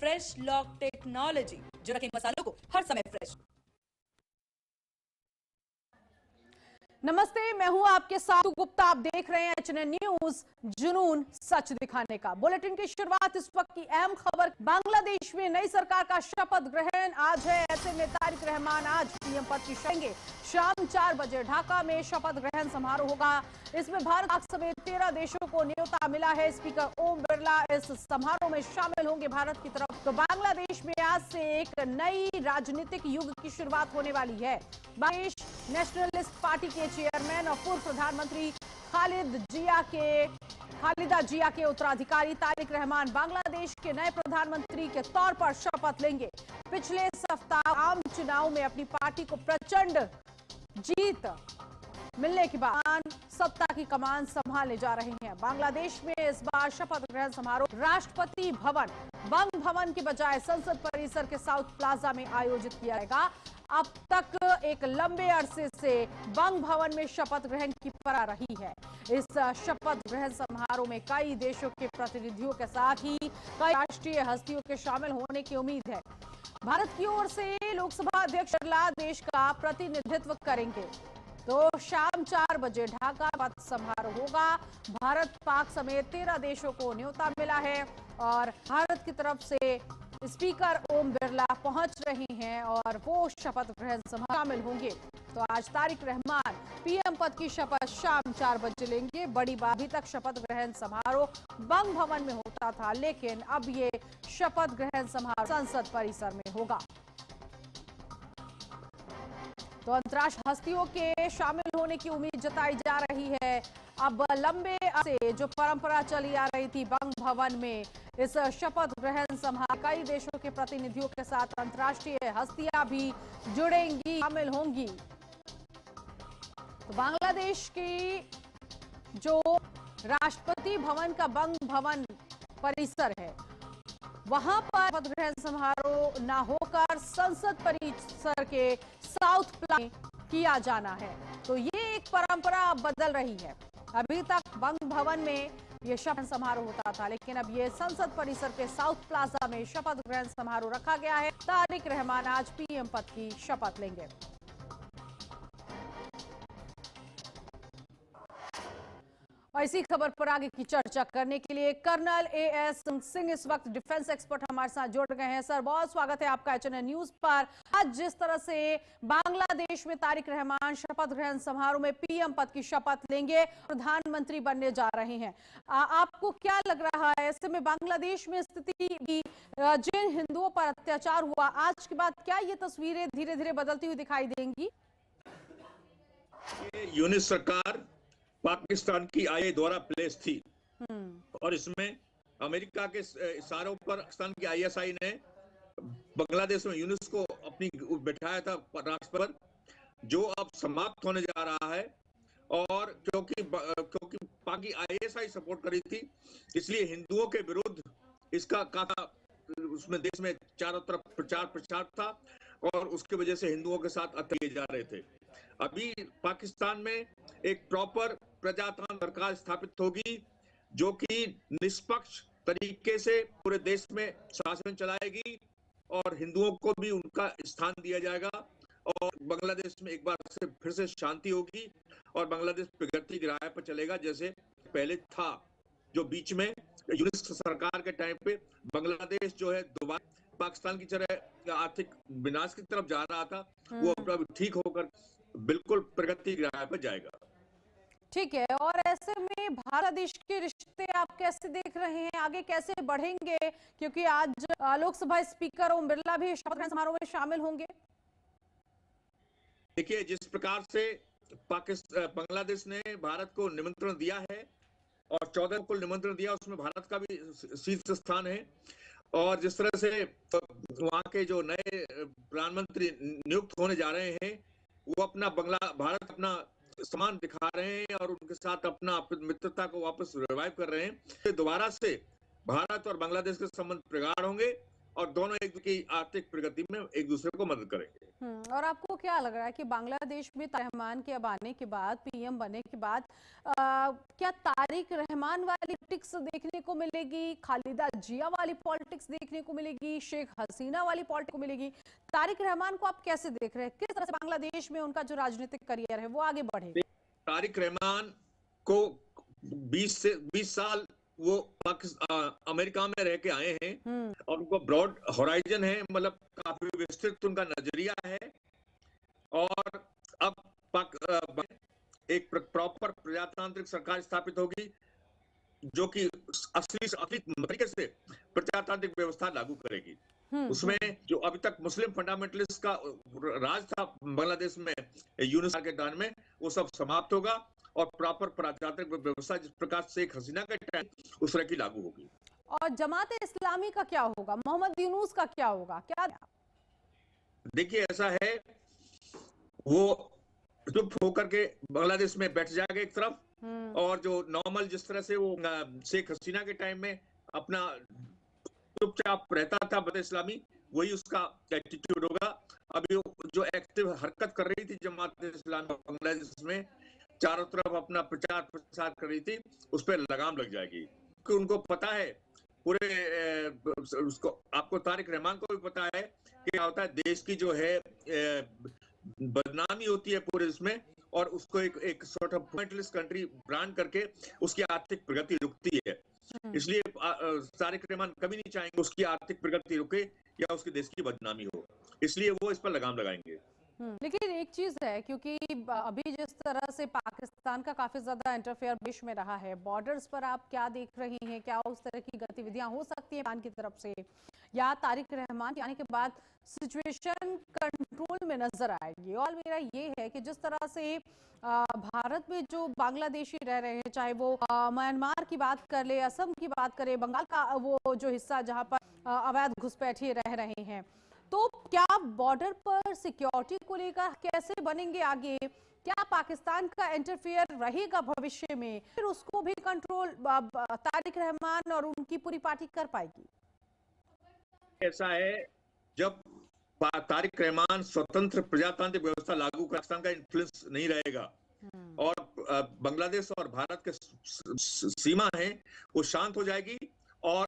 Fresh lock technology जो रखे मसालों को हर समय फ्रेश। नमस्ते, मैं हूं आपके साथ गुप्ता। आप देख रहे हैं एचएनएन न्यूज, जुनून सच दिखाने का। बुलेटिन की शुरुआत इस वक्त की अहम खबर। बांग्लादेश में नई सरकार का शपथ ग्रहण आज है। ऐसे में तारिक रहमान आज पीएम पद की शपथ। शाम 4 बजे ढाका में शपथ ग्रहण समारोह होगा। इसमें भारत समेत 13 देशों को न्योता मिला है। स्पीकर ओम बिरला इस समारोह में शामिल होंगे भारत की तरफ। तो बांग्लादेश में आज से एक नई राजनीतिक युग की शुरुआत होने वाली है। बांग्लादेश नेशनलिस्ट पार्टी के चेयरमैन और पूर्व प्रधानमंत्री खालिदा जिया के उत्तराधिकारी तारिक रहमान बांग्लादेश के नए प्रधानमंत्री के तौर पर शपथ लेंगे। पिछले सप्ताह आम चुनाव में अपनी पार्टी को प्रचंड जीत मिलने के बाद सत्ता की कमान संभालने जा रहे हैं। बांग्लादेश में इस बार शपथ ग्रहण समारोह राष्ट्रपति भवन बंग भवन के बजाय संसद परिसर के साउथ प्लाजा में आयोजित किया जाएगा। अब तक एक लंबे अरसे से बंग भवन में शपथ ग्रहण की परंपरा रही है। इस शपथ ग्रहण समारोह में कई देशों के प्रतिनिधियों के साथ ही कई राष्ट्रीय हस्तियों के शामिल होने की उम्मीद है। भारत की ओर से लोकसभा अध्यक्ष बिरला देश का प्रतिनिधित्व करेंगे। तो शाम 4 बजे ढाका पद समारोह होगा। भारत पाक समेत 13 देशों को न्योता मिला है और भारत की तरफ से स्पीकर ओम बिरला पहुंच रहे हैं और वो शपथ ग्रहण समारोह शामिल होंगे। तो आज तारिक रहमान पीएम पद की शपथ शाम 4 बजे लेंगे। बड़ी बात, अभी तक शपथ ग्रहण समारोह बंग भवन में होता था, लेकिन अब ये शपथ ग्रहण समारोह संसद परिसर में होगा। तो अंतर्राष्ट्रीय हस्तियों के शामिल होने की उम्मीद जताई जा रही है। अब लंबे से जो परंपरा चली आ रही थी बंग भवन में इस शपथ ग्रहण समारोह, कई देशों के प्रतिनिधियों के साथ अंतर्राष्ट्रीय हस्तियां भी जुड़ेंगी, शामिल होंगी। तो बांग्लादेश की जो राष्ट्रपति भवन का बंग भवन परिसर है, वहां पर शपथ ग्रहण समारोह न होकर संसद परिसर के साउथ प्लाजा किया जाना है। तो ये एक परंपरा बदल रही है। अभी तक बंग भवन में यह शपथ समारोह होता था, लेकिन अब ये संसद परिसर के साउथ प्लाजा में शपथ ग्रहण समारोह रखा गया है। तारिक रहमान आज पीएम पद की शपथ लेंगे। और इसी खबर पर आगे की चर्चा करने के लिए कर्नल एएस सिंह इस वक्त डिफेंस एक्सपर्ट हमारे साथ जुड़ गए हैं। सर, बहुत स्वागत है आपका एचएनएन न्यूज पर। आज जिस तरह से बांग्लादेश में तारिक रहमान शपथ ग्रहण समारोह में पीएम पद की शपथ लेंगे, प्रधानमंत्री बनने जा रहे हैं, आपको क्या लग रहा है? ऐसे में बांग्लादेश में स्थिति भी, जिन हिंदुओं पर अत्याचार हुआ, आज के बाद क्या ये तस्वीरें धीरे धीरे बदलती हुई दिखाई देंगी? यूनिट सरकार पाकिस्तान की आईए द्वारा प्लेस थी और इसमें अमेरिका के इशारों पर पाकिस्तान की आईएसआई ने बांग्लादेश में यूनिस को अपनी बैठाया था राष्ट्र पर, जो अब समाप्त होने जा रहा है। और क्योंकि पाकि आईएसआई सपोर्ट करी थी, इसलिए हिंदुओं के विरुद्ध इसका काफी उसमें देश में चारों तरफ प्रचार प्रसार था और उसकी वजह से हिंदुओं के साथ अत्याचार किए जा रहे थे। अभी पाकिस्तान में एक प्रॉपर प्रजातंत्र सरकार स्थापित होगी जो कि निष्पक्ष तरीके से पूरे देश में शासन चलाएगी और हिंदुओं को भी उनका स्थान दिया जाएगा और बांग्लादेश में एक बार से फिर से शांति होगी और बांग्लादेश प्रगति की राह पर चलेगा जैसे पहले था। जो बीच में यूनिस सरकार के टाइम पे बांग्लादेश जो है दोबारा पाकिस्तान की तरह आर्थिक विनाश की तरफ जा रहा था, वो अब ठीक होकर बिल्कुल प्रगति की राह पर जाएगा। ठीक है, और ऐसे में भारत देश के रिश्ते आप कैसे देख रहे हैं, आगे कैसे बढ़ेंगे? क्योंकि आज लोकसभा स्पीकर ओम बिरला भी शपथ ग्रहण समारोह में शामिल होंगे। देखिए, जिस प्रकार से बांग्लादेश ने भारत को निमंत्रण दिया है और 14 को निमंत्रण दिया, उसमें भारत का भी शीर्ष स्थान है। और जिस तरह से वहाँ के जो नए प्रधानमंत्री नियुक्त होने जा रहे हैं, वो भारत अपना सम्मान दिखा रहे हैं और उनके साथ अपना मित्रता को वापस रिवाइव कर रहे हैं। दोबारा से भारत और बांग्लादेश के संबंध प्रगाढ़ होंगे और दोनों एक दूसरे की आर्थिक प्रगति में एक दूसरे को मदद करेंगे। और आपको क्या लग रहा है कि बांग्लादेश में तारिक रहमान के अब आने के बाद, पीएम बनने के बाद, क्या तारिक रहमान वाली पॉलिटिक्स देखने को मिलेगी, खालिदा जिया वाली पॉलिटिक्स देखने को मिलेगी, शेख हसीना वाली पॉलिटिक्स को मिलेगी? तारिक रहमान को आप कैसे देख रहे हैं? किस तरह से बांग्लादेश में उनका जो राजनीतिक करियर है वो आगे बढ़ेगा? तारिक रहमान को 20 साल वो अमेरिका में रह के आए हैं और उनको ब्रॉड होराइजन है, मतलब काफी विस्तृत उनका नजरिया है। और अब एक प्रॉपर प्रजातांत्रिक सरकार स्थापित होगी जो कि असली तरीके से प्रजातांत्रिक व्यवस्था लागू करेगी। उसमें जो अभी तक मुस्लिम फंडामेंटलिस्ट का राज था बांग्लादेश में यूनुस के दौर में, वो सब समाप्त होगा और प्रॉपर प्रजातांत्रिक व्यवस्था जिस प्रकार से शेख हसीना के टाइम उस तरह की लागू होगी। और जमात इस्लामी का क्या होगा? मोहम्मद यूनुस का क्या होगा? क्या देखिए, ऐसा है, वो चुप होकर के बांग्लादेश में बैठ जाएगा एक तरफ, और जो नॉर्मल जिस तरह से वो शेख हसीना के टाइम में अपना चुपचाप रहता था जमात इस्लामी, वही उसका एटीट्यूड होगा। अभी जो एक्टिव हरकत कर रही थी जमात इस्लामी बांग्लादेश में, चारों तरफ अपना प्रचार प्रसार कर रही थी, उस पर लगाम लग जाएगी क्योंकि उनको पता है पूरे उसको, आपको तारिक रहमान को भी पता है कि क्या होता है, देश की जो है बदनामी होती है पूरे इसमें, और उसको एक sort of pointless country brand करके उसकी आर्थिक प्रगति रुकती है। इसलिए तारिक रहमान कभी नहीं चाहेंगे उसकी आर्थिक प्रगति रुके या उसके देश की बदनामी हो, इसलिए वो इस पर लगाम लगाएंगे। लेकिन एक चीज है, क्योंकि अभी जिस तरह से पाकिस्तान का काफी ज्यादा इंटरफेयर देश में रहा है, बॉर्डर्स पर आप क्या देख रही हैं? क्या उस तरह की गतिविधियां हो सकती है पाकिस्तान की तरफ से, या तारिक रहमान के आने के बाद सिचुएशन कंट्रोल में नजर आएगी? और मेरा ये है कि जिस तरह से भारत में जो बांग्लादेशी रह रहे हैं, चाहे वो म्यांमार की बात कर ले, असम की बात करें, बंगाल का वो जो हिस्सा जहाँ पर अवैध घुसपैठिए रह रहे हैं, तो क्या बॉर्डर पर सिक्योरिटी को लेकर कैसे बनेंगे आगे? क्या पाकिस्तान का इंटरफेयर रहेगा भविष्य में? फिर उसको भी कंट्रोल तारिक रहमान और उनकी पूरी पार्टी कर पाएगी? ऐसा है, जब तारिक रहमान स्वतंत्र प्रजातांत्रिक व्यवस्था लागू, पाकिस्तान का इन्फ्लुएंस नहीं रहेगा और बांग्लादेश और भारत के सीमा है वो शांत हो जाएगी, और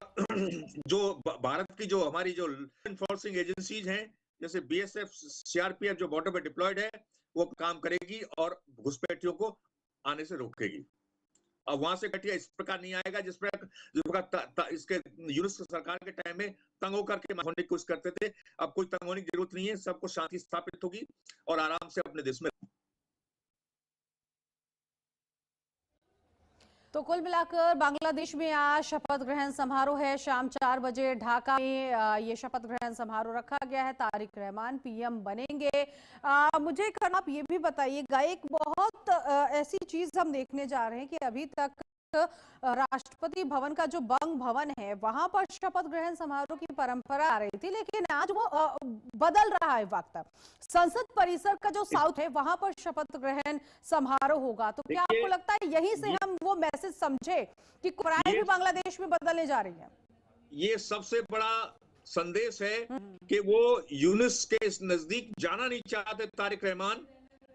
जो भारत की जो हमारी जो एनफोर्सिंग एजेंसीज हैं जैसे बीएसएफ, सीआरपीएफ जो बॉर्डर पे डिप्लॉयड है, वो काम करेगी और घुसपैठियों को आने से रोकेगी। अब वहां से घटिया इस प्रकार नहीं आएगा जिस प्रकार इसके यूनुस सरकार के टाइम में तंग होकर के होने की कोशिश करते थे। अब कोई तंग होने की जरूरत नहीं है, सबको शांति स्थापित होगी और आराम से अपने देश में। तो कुल मिलाकर बांग्लादेश में आज शपथ ग्रहण समारोह है। शाम 4 बजे ढाका में ये शपथ ग्रहण समारोह रखा गया है। तारिक रहमान पीएम बनेंगे। मुझे आप ये भी बताइएगा, एक बहुत ऐसी चीज हम देखने जा रहे हैं कि अभी तक राष्ट्रपति भवन का जो बंग भवन है वहां पर शपथ ग्रहण समारोह की परंपरा आ रही थी, लेकिन आज वो बदल रहा है वक्त। संसद परिसर का जो साउथ है वहां पर शपथ ग्रहण समारोह होगा। तो क्या आपको लगता है यहीं से हम वो मैसेज समझे कि क्राइम भी बांग्लादेश में बदलने जा रही है? ये सबसे बड़ा संदेश है कि वो यूनुस के नजदीक जाना नहीं चाहते तारिक रहमान,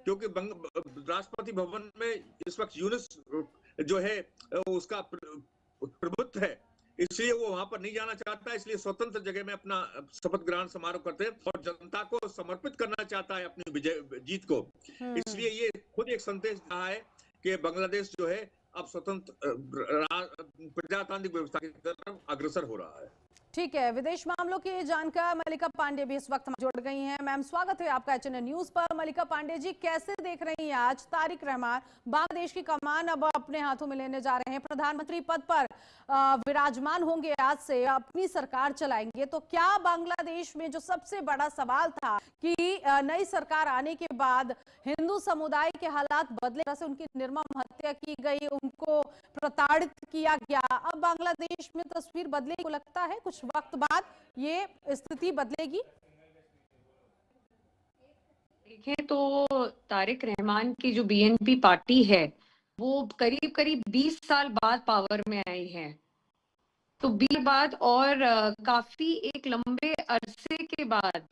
क्योंकि राष्ट्रपति भवन में इस वक्त यूनुस जो है उसका प्रभुत्व है, इसलिए वो वहां पर नहीं जाना चाहता। इसलिए स्वतंत्र जगह में अपना शपथ ग्रहण समारोह करते हैं और जनता को समर्पित करना चाहता है अपनी विजय जीत को। इसलिए ये खुद एक संदेश रहा है कि बांग्लादेश जो है अब स्वतंत्र प्रजातांत्रिक व्यवस्था की तरफ अग्रसर हो रहा है। ठीक है, विदेश मामलों की जानकार मल्लिका पांडे भी इस वक्त जुड़ गई हैं। मैम, स्वागत है आपका एचएनएन न्यूज पर। मल्लिका पांडे जी, कैसे देख रही हैं आज तारिक रहमान बांग्लादेश की कमान अब अपने हाथों में लेने जा रहे हैं, प्रधानमंत्री पद पर विराजमान होंगे, आज से अपनी सरकार चलाएंगे, तो क्या बांग्लादेश में जो सबसे बड़ा सवाल था कि नई सरकार आने के बाद हिंदू समुदाय के हालात बदले, जैसे उनकी निर्मम हत्या की गई, उनको प्रताड़ित किया गया, अब बांग्लादेश में तस्वीर बदले को लगता है कुछ वक्त बाद ये स्थिति बदलेगी? देखें तो तारिक रहमान की जो बीएनपी पार्टी है वो करीब करीब 20 साल बाद पावर में आई है तो बाद और काफी एक लंबे अरसे के बाद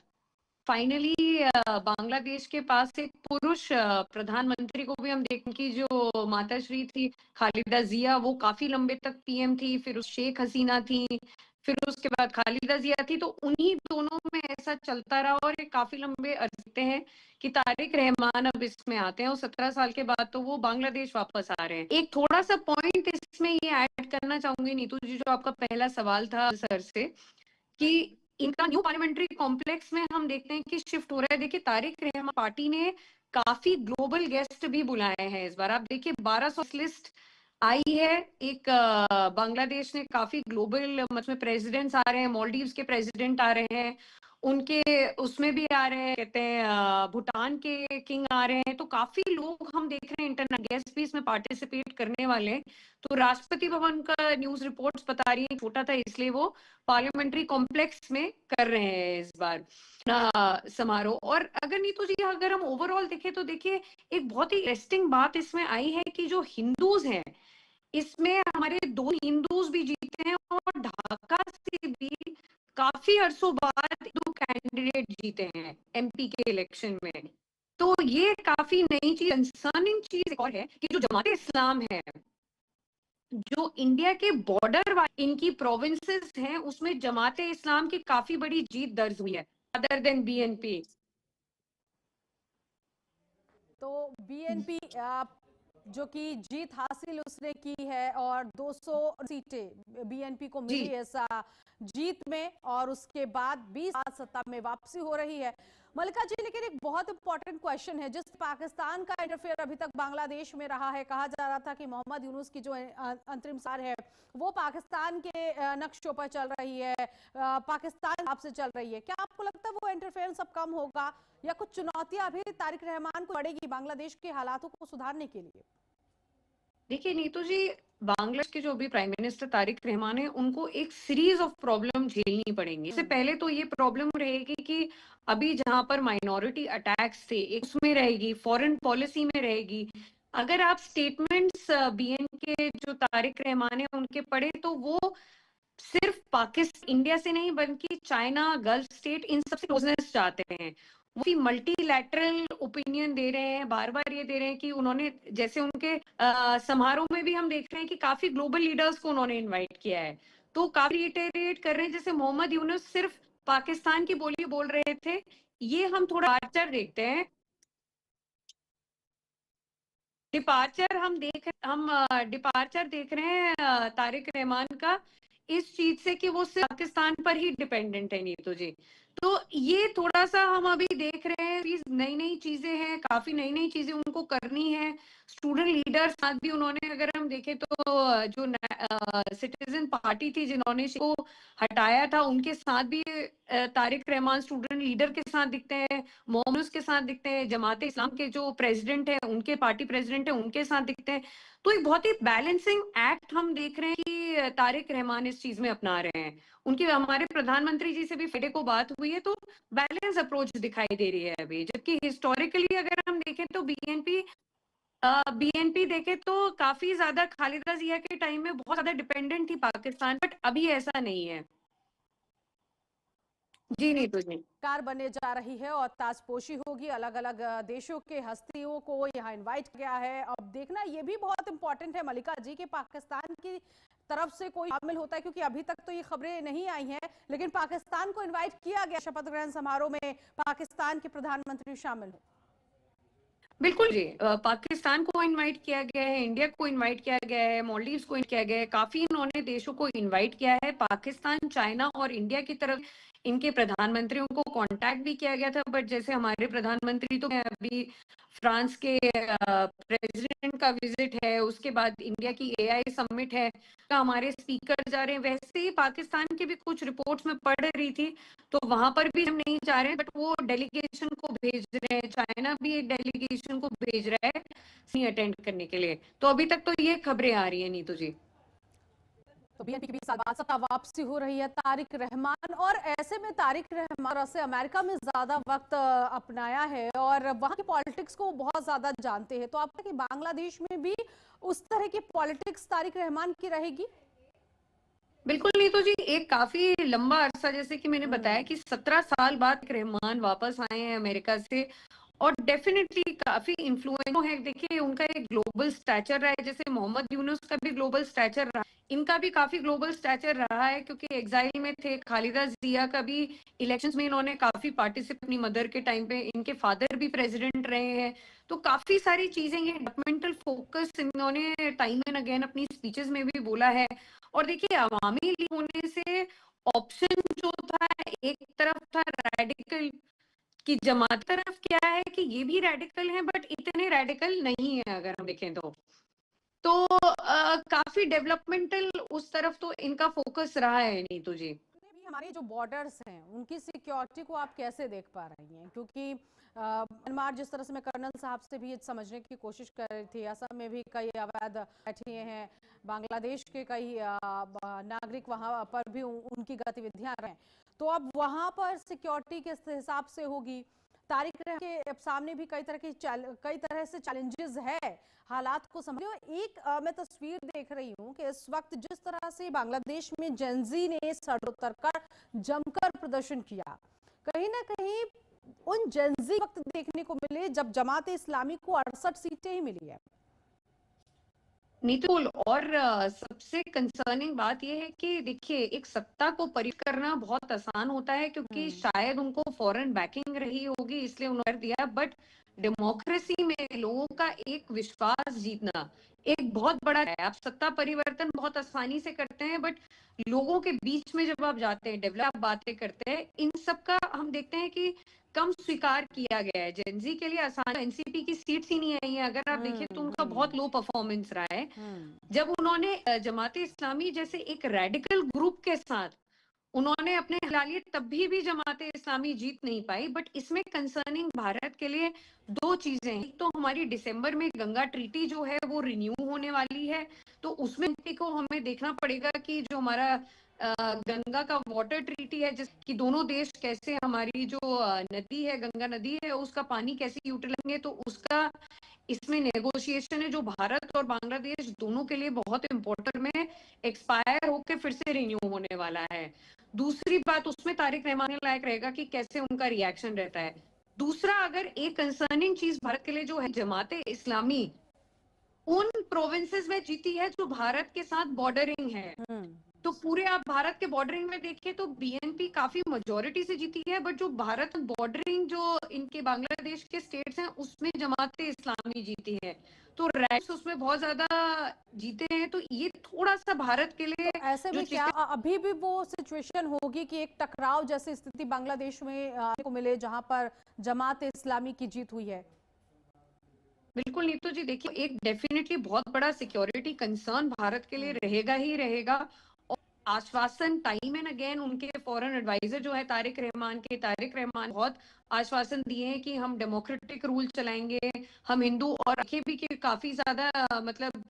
फाइनली बांग्लादेश के पास एक पुरुष प्रधानमंत्री को भी हम देखें कि जो माताश्री थी खालिदा जिया, वो काफी लंबे तक पीएम थी, फिर शेख हसीना थी, फिर उसके बाद खालिदा जिया थी। तो उन्हीं दोनों में ऐसा चलता रहा और ये काफी लंबे अरसे हैं कि तारिक रहमान अब इसमें आते हैं और 17 साल के बाद तो वो बांग्लादेश वापस आ रहे हैं। एक थोड़ा सा पॉइंट इसमें ये ऐड करना चाहूंगी नीतू जी, जो आपका पहला सवाल था सर से, कि इनका न्यू पार्लियामेंट्री कॉम्प्लेक्स में हम देखते हैं कि शिफ्ट हो रहा है। देखिए तारिक रहमान पार्टी ने काफी ग्लोबल गेस्ट भी बुलाए हैं इस बार। आप देखिए 1200 लिस्ट आई है। एक बांग्लादेश ने काफी ग्लोबल मतलब प्रेसिडेंट्स आ रहे हैं, मालदीव्स के प्रेसिडेंट आ रहे हैं, उनके उसमें भी आ रहे हैं, कहते हैं भूटान के किंग आ रहे हैं। तो काफी लोग हम देख रहे हैं, इंटरनेशनल गेस्ट भी इसमें पार्टिसिपेट करने वाले हैं। तो राष्ट्रपति भवन का न्यूज रिपोर्ट्स बता रही है छोटा था इसलिए वो पार्लियामेंट्री कॉम्प्लेक्स में कर रहे हैं इस बार समारोह। और अगर नीतू जी अगर हम ओवरऑल देखें तो देखिए एक बहुत ही इंटरेस्टिंग बात इसमें आई है कि जो हिंदूज हैं इसमें हमारे 2 हिंदूज भी जीते हैं और ढाका से भी काफी अरसों बाद 2 कैंडिडेट जीते हैं एमपी के इलेक्शन में। तो ये काफी नई चीज, कंसर्निंग चीज एक और है कि जो जमात इस्लाम है, जो इंडिया के बॉर्डर इनकी प्रोविंसेस हैं, उसमें जमात इस्लाम की काफी बड़ी जीत दर्ज हुई है अदर देन बीएनपी। तो बीएनपी जो कि जीत हासिल उसने की है और 200 सीटें बीएनपी को मिली ऐसा जीत में, और उसके बाद 20 साल सत्ता में वापसी हो रही है। मल्लिका जी, लेकिन एक बहुत इंपॉर्टेंट क्वेश्चन है, जिस पाकिस्तान का इंटरफेयर अभी तक बांग्लादेश में रहा है, कहा जा रहा था कि मोहम्मद यूनुस की जो अंतरिम सरकार है वो पाकिस्तान के नक्शों पर चल रही है, पाकिस्तान आपसे चल रही है। क्या आपको लगता है वो इंटरफेरेंस अब कम होगा या कुछ चुनौतियां अभी तारिक रहमान को पड़ेगी बांग्लादेश के हालातों को सुधारने के लिए? देखिए नीतू जी, बांग्लादेश के जो अभी प्राइम मिनिस्टर तारिक रहमान है, उनको एक सीरीज ऑफ प्रॉब्लम झेलनी पड़ेंगी। इससे पहले तो ये प्रॉब्लम रहेगी कि अभी जहां पर माइनॉरिटी अटैक्स थे एक उसमें रहेगी, फॉरेन पॉलिसी में रहेगी। अगर आप स्टेटमेंट्स बीएन के जो तारिक रहमान है उनके पढ़े तो वो सिर्फ पाकिस्तान इंडिया से नहीं बल्कि चाइना, गल्फ स्टेट, इन सबसे क्लोजनेस चाहते हैं। वो भी मल्टीलैटरल ओपिनियन दे रहे हैं, बार बार ये दे रहे हैं कि उन्होंने जैसे उनके समारोह में भी हम देख रहे हैं कि काफी ग्लोबल लीडर्स को उन्होंने इनवाइट किया है। तो काफी रिटेरेट कर रहे हैं, जैसे मोहम्मद यूनुस सिर्फ पाकिस्तान की बोली बोल रहे थे। ये हम थोड़ा डिपार्चर देखते हैं, डिपार्चर देख रहे हैं तारिक रहमान का इस चीज से कि वो सिर्फ पाकिस्तान पर ही डिपेंडेंट है नीतू जी। तो ये थोड़ा सा हम अभी देख रहे हैं, नई नई चीजें हैं, काफी नई नई चीजें उनको करनी है। स्टूडेंट लीडर साथ भी उन्होंने, अगर हम देखें तो जो सिटीजन पार्टी थी जिन्होंने को हटाया था, उनके साथ भी तारिक रहमान स्टूडेंट लीडर के साथ दिखते हैं, मोहम्मद के साथ दिखते हैं, जमात इस्लाम के जो प्रेसिडेंट है उनके पार्टी प्रेसिडेंट है उनके साथ दिखते हैं। तो एक बहुत ही बैलेंसिंग एक्ट हम देख रहे हैं कि तारिक रहमान इस चीज में अपना रहे हैं। उनके हमारे प्रधानमंत्री जी से भी फ्राइडे को बात हुई है, तो बैलेंस अप्रोच दिखाई दे रही है अभी। जबकि हिस्टोरिकली अगर हम देखें तो बीएनपी देखे तो काफी ज्यादा खालिदा जिया के टाइम में बहुत ज्यादा डिपेंडेंट थी पाकिस्तान, बट अभी ऐसा नहीं है। जी नहीं तो नहीं कार बनने जा रही है और ताजपोशी होगी, अलग अलग देशों के हस्तियों को यहाँ इनवाइट किया है। अब देखना ये भी बहुत इंपॉर्टेंट है मल्लिका जी कि पाकिस्तान की तरफ से कोई शामिल होता है, क्योंकि अभी तक तो ये खबरें नहीं आई हैं, लेकिन पाकिस्तान को इनवाइट किया गया शपथ ग्रहण समारोह में पाकिस्तान के प्रधानमंत्री शामिल हो। बिल्कुल जी, पाकिस्तान को इनवाइट किया गया है, इंडिया को इनवाइट किया गया है, मालदीव्स को किया गया है, काफी इन्होंने देशों को इनवाइट किया है। पाकिस्तान, चाइना और इंडिया की तरफ इनके प्रधानमंत्रियों को कांटेक्ट भी किया गया था, बट जैसे हमारे प्रधानमंत्री तो अभी फ्रांस के प्रेसिडेंट का विजिट है, उसके बाद इंडिया की एआई समिट है, हमारे स्पीकर जा रहे हैं। वैसे ही पाकिस्तान की भी कुछ रिपोर्ट्स में पढ़ रही थी, तो वहां पर भी हम नहीं जा रहे हैं, बट वो डेलीगेशन को भेज रहे हैं। चाइना भी एक डेलीगेशन को भेज रहा है अटेंड करने के लिए। तो अभी तक तो ये खबरें आ रही है नीतू जी। तो बीएनपी की 20 साल बाद सत्ता वापसी हो रही है तारिक रहमान, और ऐसे में तारिक रहमान से अमेरिका में ज्यादा वक्त अपनाया है और वहां की पॉलिटिक्स को बहुत ज्यादा जानते हैं। तो आपका कि बांग्लादेश में भी उस तरह की पॉलिटिक्स तारिक रहमान की रहेगी? बिल्कुल नहीं तो जी, एक काफी लंबा अरसा, जैसे कि मैंने बताया कि 17 साल बाद रहमान वापस आए हैं अमेरिका से, और डेफिनेटली काफी इन्फ्लुएंस है। देखिए उनका एक ग्लोबल स्टैचर रहा है, जैसे मोहम्मद यूनुस का भी ग्लोबल स्टैचर रहा, इनका भी काफी ग्लोबल स्टैचर रहा है, क्योंकि एग्जाइल में थे। खालिदा जिया का भी इलेक्शंस में इन्होंने काफी पार्टिसिपेट, अपनी मदर के टाइम पे इनके फादर भी प्रेसिडेंट रहे हैं। तो काफी सारी चीजें, ये डेवलपमेंटल फोकस इन्होंने टाइम एंड अगेन अपनी स्पीचेस में भी बोला है। और देखिए अवामी लीग होने से ऑप्शन जो था, एक तरफ था रेडिकल कि जमात, तरफ क्या है कि ये भी रेडिकल है बट इतने रेडिकल नहीं है अगर हम देखें तो काफी डेवलपमेंटल उस तरफ तो इनका फोकस रहा है। नहीं तो जी, भी हमारे जो बॉर्डर्स हैं उनकी सिक्योरिटी को आप कैसे देख पा रही हैं, क्योंकि म्यांमार, जिस तरह से मैं कर्नल साहब से भी ये समझने की कोशिश कर रही थी, असम में भी कई अवैध बैठे हैं, बांग्लादेश के कई नागरिक वहां पर भी उनकी गतिविधियां रहे, तो अब वहां पर सिक्योरिटी किस हिसाब से होगी? तारिक रहमान के सामने भी कई तरह से चैलेंजेस है, हालात को समझो। एक मैं तस्वीर देख रही हूँ कि इस वक्त जिस तरह से बांग्लादेश में जेंजी ने सड़क उतरकर जमकर प्रदर्शन किया, कहीं ना कहीं उन जेंजी वक्त देखने को मिले जब जमात इस्लामी को 68 सीटें ही मिली है। नीतुल, और सबसे कंसर्निंग बात यह है कि देखिए एक सत्ता को परिवर्तित करना बहुत आसान होता है, क्योंकि शायद उनको फॉरेन बैकिंग रही होगी इसलिए उन्होंने कर दिया, बट डेमोक्रेसी में लोगों का एक विश्वास जीतना एक बहुत बड़ा है। आप सत्ता परिवर्तन बहुत आसानी से करते हैं, बट लोगों के बीच में जब आप जाते हैं, डेवलप बातें करते हैं, इन सब का हम देखते हैं कि कम स्वीकार किया गया है। जेनजी के लिए आसान, एनसीपी की सीट्स ही नहीं आई है अगर आप देखें तो उनका बहुत लो परफॉर्मेंस रहा है। जब उन्होंने जमाते इस्लामी जैसे एक रेडिकल ग्रुप के साथ उन्होंने अपने हिला लिए, तब भी जमाते इस्लामी जीत नहीं पाई। बट इसमें कंसर्निंग भारत के लिए दो चीजें हैं। एक तो हमारी दिसंबर में गंगा ट्रीटी जो है वो रिन्यू होने वाली है, तो उसमें को हमें देखना पड़ेगा कि जो हमारा गंगा का वाटर ट्रीटी है, जिस कि दोनों देश कैसे हमारी जो नदी है, गंगा नदी है, उसका पानी कैसे यूटिलाइज करेंगे, तो उसका इसमें नेगोशिएशन है जो भारत और बांग्लादेश दोनों के लिए बहुत इंपॉर्टेंट में एक्सपायर होकर फिर से रिन्यू होने वाला है। दूसरी बात, उसमें तारिक रहमान लायक रहेगा कि कैसे उनका रिएक्शन रहता है। दूसरा, अगर एक कंसर्निंग चीज भारत के लिए जो है, जमाते इस्लामी उन प्रोविंसेस में जीती है जो भारत के साथ बॉर्डरिंग है। तो पूरे आप भारत के बॉर्डरिंग में देखें तो बीएनपी काफी मेजोरिटी से जीती है, बट जो भारत बॉर्डरिंग जो इनके बांग्लादेश के स्टेट्स हैं उसमें जमाते इस्लामी जीती है, तो राइट्स उसमें बहुत ज्यादा जीते हैं। तो ये थोड़ा सा भारत के लिए तो ऐसे में क्या अभी भी वो सिचुएशन होगी कि एक टकराव जैसी स्थिति बांग्लादेश में को मिले जहां पर जमात इस्लामी की जीत हुई है? बिल्कुल नीतू जी, देखिए एक डेफिनेटली बहुत बड़ा सिक्योरिटी कंसर्न भारत के लिए रहेगा ही रहेगा। और आश्वासन टाइम एंड अगेन उनके फॉरेन एडवाइजर जो है तारिक रहमान बहुत आश्वासन दिए हैं कि हम डेमोक्रेटिक रूल चलाएंगे, हम हिंदू, और भी कि काफी ज्यादा मतलब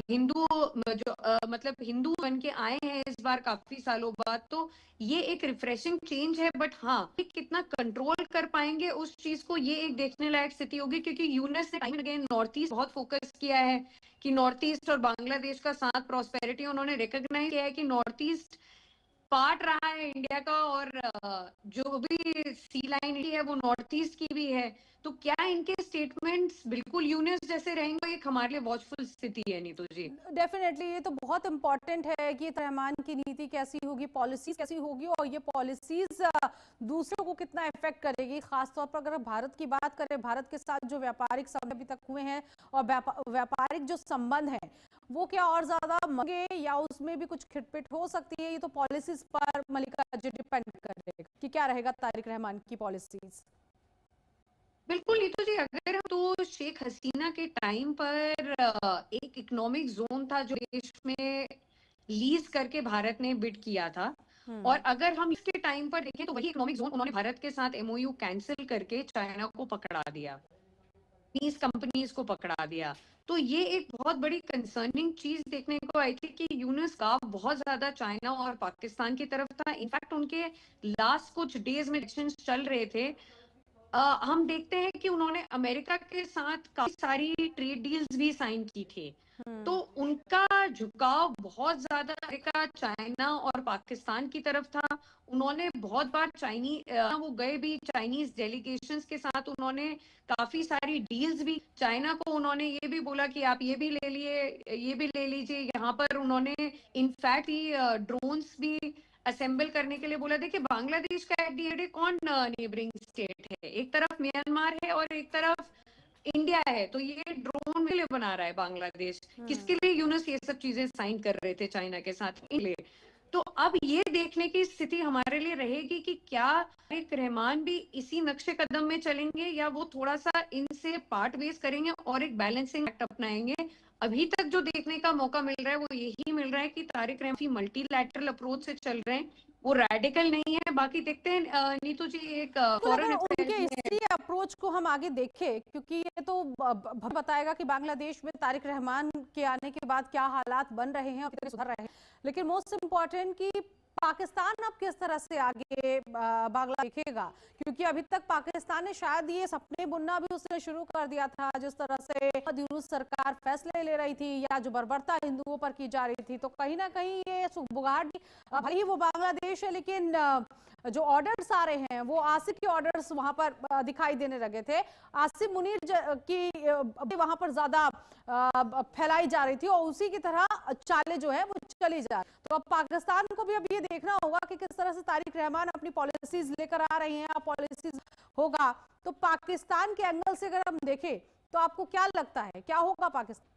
हिंदू जो मतलब हिंदू बन के आए हैं इस बार काफी सालों बाद, तो ये एक रिफ्रेशिंग चेंज है। बट हाँ, कितना कंट्रोल कर पाएंगे उस चीज को, ये एक देखने लायक स्थिति होगी, क्योंकि यूनेस ने टाइम अगेन नॉर्थ ईस्ट बहुत फोकस किया है कि नॉर्थ ईस्ट और बांग्लादेश का साथ प्रॉस्पेरिटी, उन्होंने रिकॉग्नाइज किया है कि नॉर्थ ईस्ट पार्ट रहा है इंडिया का, और जो भी सी लाइन है वो नॉर्थ ईस्ट की भी है। तो क्या इनके स्टेटमेंट्स बिल्कुल यूनिस जैसे रहेंगे, एक हमारे लिए वॉचफुल स्थिति है। नीतू जी, डेफिनेटली ये तो बहुत इंपॉर्टेंट है कि रहमान की नीति कैसी होगी, पॉलिसीज कैसी होगी, और ये पॉलिसीज दूसरों को कितना इफेक्ट करेगी। खासतौर पर अगर भारत की बात करें, भारत के साथ जो व्यापारिक संबंध अभी तक हुए हैं और व्यापारिक जो संबंध है वो क्या और ज्यादा मंगे या उसमें भी कुछ खिटपिट हो सकती है? ये तो पॉलिसीज पर मलिका जी डिपेंड करेगा कि क्या रहेगा तारिक रहमान की पॉलिसीज। बिल्कुल नीतू जी, अगर हम तो शेख हसीना के टाइम पर एक इकोनॉमिक जोन था जो देश में लीज करके भारत ने बिड किया था, और अगर हम इसके टाइम पर देखें तो वही इकोनॉमिक जोन उन्होंने भारत के साथ एमओयू कैंसिल करके चाइना को पकड़ा दिया, 20 कंपनीज को पकड़ा दिया। तो ये एक बहुत बड़ी कंसर्निंग चीज देखने को आई थी कि यूनिस का बहुत ज्यादा चाइना और पाकिस्तान की तरफ था। इनफैक्ट उनके लास्ट कुछ डेज में इलेक्शंस चल रहे थे, हम देखते हैं कि उन्होंने अमेरिका के साथ काफी सारी ट्रेड डील्स भी साइन की थी। तो उनका का झुकाव बहुत ज्यादा अमेरिका, चाइना और पाकिस्तान की तरफ था। उन्होंने बहुत बार वो गए भी चाइनीज डेलीगेशंस के साथ, उन्होंने काफी सारी डील्स भी, चाइना को उन्होंने ये भी बोला कि आप ये भी ले लिए, ये भी ले लीजिए। यहाँ पर उन्होंने इनफैक्ट ड्रोन्स भी असेंबल करने के लिए बोला। देखिए बांग्लादेश का एट दी एंड कौन नेबरिंग स्टेट है, एक तरफ म्यांमार है और एक तरफ इंडिया है, तो ये ड्रोन के लिए बना रहा है बांग्लादेश। किसके लिए यूनुस ये सब चीजें साइन कर रहे थे चाइना के साथ, लिए। तो अब ये देखने की स्थिति हमारे लिए रहेगी कि क्या तारिक रहमान भी इसी नक्शे कदम में चलेंगे या वो थोड़ा सा इनसे पार्ट वेज करेंगे और एक बैलेंसिंग एक्ट अपनाएंगे। अभी तक जो देखने का मौका मिल रहा है वो यही मिल रहा है कि तारिक रहमान मल्टीलैटरल अप्रोच से चल रहे हैं, वो रेडिकल नहीं है। बाकी देखते हैं नीतू जी, एक फॉरेन उनके इसी अप्रोच को हम आगे देखें, क्योंकि ये तो बताएगा कि बांग्लादेश में तारिक रहमान के आने के बाद क्या हालात बन रहे हैं और कितने सुधर रहे हैं। लेकिन मोस्ट इम्पोर्टेंट कि पाकिस्तान अब किस तरह से आगे बांग्ला देखेगा, क्योंकि अभी तक पाकिस्तान ने शायद ये सपने बुनना भी उसने शुरू कर दिया था। जिस तरह से यूनुस सरकार फैसले ले रही थी या जो बर्बरता हिंदुओं पर की जा रही थी, तो कहीं ना कहीं ये सुगबुगाहट, भले ही वो बांग्लादेश है लेकिन जो ऑर्डर्स आ रहे हैं वो आसिफ के ऑर्डर्स वहां पर दिखाई देने लगे थे। आसिफ मुनीर की वहां पर ज्यादा फैलाई जा रही थी और उसी की तरह चालें जो है वो चली जा रही। तो अब पाकिस्तान को भी अब ये देखना होगा कि किस तरह से तारिक रहमान अपनी पॉलिसीज लेकर आ रही हैं, पॉलिसीज होगा। तो पाकिस्तान के एंगल से अगर हम देखें तो आपको क्या लगता है क्या होगा पाकिस्तान?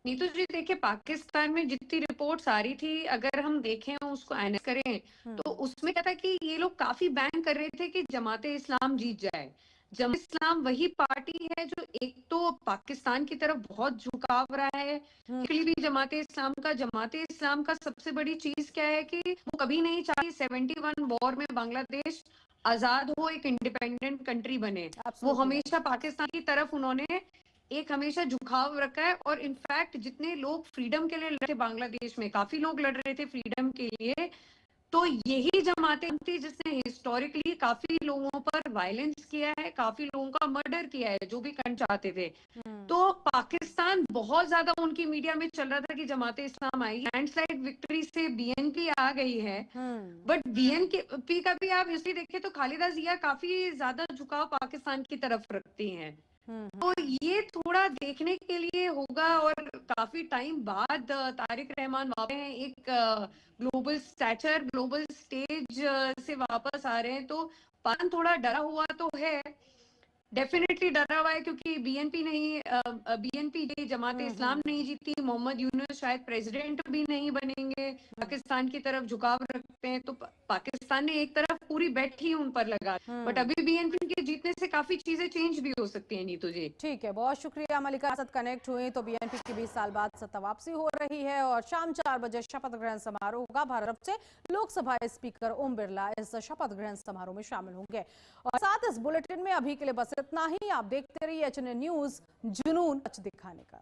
नीतू जी देखिए, पाकिस्तान में जितनी रिपोर्ट्स आ रही थी, अगर हम देखें उसको एनालाइज करें तो उसमें क्या था कि ये लोग काफी बैंक कर रहे थे कि जमाते इस्लाम जीत जाए। जमात इस्लाम वही पार्टी है जो एक तो पाकिस्तान की तरफ बहुत झुकाव रहा है, भी जमाते इस्लाम का सबसे बड़ी चीज क्या है कि वो कभी नहीं चाहती 71 वॉर में बांग्लादेश आजाद हो, एक इंडिपेंडेंट कंट्री बने। वो हमेशा पाकिस्तान की तरफ उन्होंने एक हमेशा झुकाव रखा है। और इनफैक्ट जितने लोग फ्रीडम के लिए लड़े बांग्लादेश में, काफी लोग लड़ रहे थे फ्रीडम के लिए, तो यही जमातें थी जिसने हिस्टोरिकली काफी लोगों पर वायलेंस किया है, काफी लोगों का मर्डर किया है जो भी करना चाहते थे। तो पाकिस्तान बहुत ज्यादा उनकी मीडिया में चल रहा था कि जमाते इस्लाम आई, लैंडस्लाइड विक्ट्री से बीएनपी आ गई है। बट बीएनपी का भी आप इसलिए देखें तो खालिदा जिया काफी ज्यादा झुकाव पाकिस्तान की तरफ रखती हैं। तो ये थोड़ा देखने के लिए होगा। और काफी टाइम बाद तारिक रहमान वापस हैं, एक ग्लोबल स्टैचर, ग्लोबल स्टेज से वापस आ रहे हैं। तो पाकिस्तान थोड़ा डरा हुआ तो है, डेफिनेटली डरा हुआ है, क्योंकि बीएनपी जमाते इस्लाम नहीं जीती, मोहम्मद यूनुस शायद प्रेसिडेंट भी नहीं बनेंगे, पाकिस्तान की तरफ झुकाव रखते हैं। तो पाकिस्तान ने एक तरफ पूरी बेट ही उन पर लगा। बट अभी बीएनपी के जीतने से काफी चीजें चेंज भी हो सकती है। नीतू जी ठीक है, बहुत शुक्रिया मलिका। साथ कनेक्ट हुए तो बीएनपी की 20 साल बाद सत्ता वापसी हो रही है और शाम 4 बजे शपथ ग्रहण समारोह होगा। भारत से लोकसभा स्पीकर ओम बिरला इस शपथ ग्रहण समारोह में शामिल होंगे। और साथ इस बुलेटिन में अभी के लिए बस इतना ही। आप देखते रहिए एचएनएन न्यूज, जुनून दिखाने का।